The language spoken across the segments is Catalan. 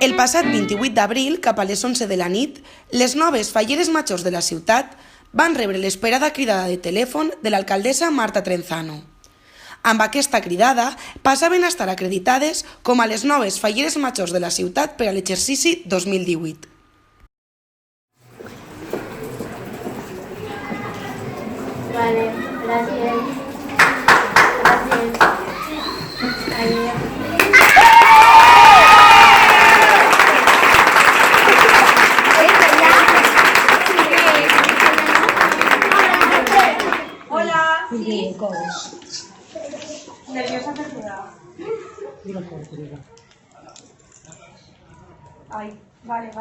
El passat 28 d'abril, cap a les 11 de la nit, les noves falleres majors de la ciutat van rebre l'esperada cridada de telèfon de l'alcaldessa Marta Trenzano. Amb aquesta cridada passaven a estar acreditades com a les noves falleres majors de la ciutat per a l'exercici 2018. Vale, gràcies. Hola, ¿sí? Nerviosa perdida. Ay, vale.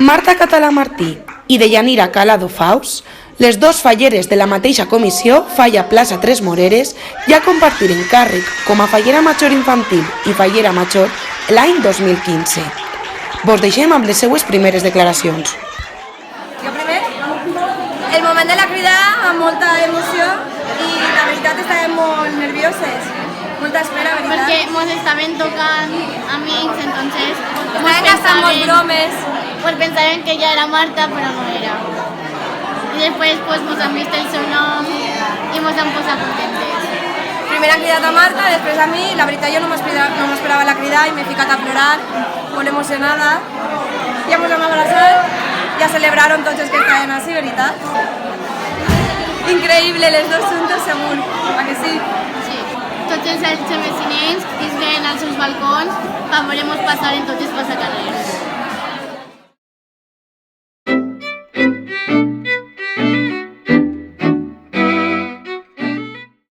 Marta Català Martí i Deyanira Calado Faus, les dos falleres de la mateixa comissió Falla Plaça Tres Moreres, ja compartiren càrrec com a fallera major infantil i fallera major l'any 2015. Vos deixem amb les seues primeres declaracions. Jo primer, el moment de la crida amb molta emoció i la veritat estàvem molt nervioses. Molta espera, veritat. Porque nos estaban tocando amics, entonces Estaven gastant molts bromes. pues pensaban que ya era Marta, pero no era. Y después pues nos han visto el seu nom y nos han posat contentes. Primer han cridat a Marta, després a mi. La veritat jo no m'esperava la crida i m'he ficat a plorar, molt emocionada. Ja ens hem abraçat, ja celebraron tots els que estaven així, veritat. Increïble, les dos juntos segur, a que sí? Sí. Tots els vecinents disguen als seus balcons per veure-nos passar en tots els passacarrers.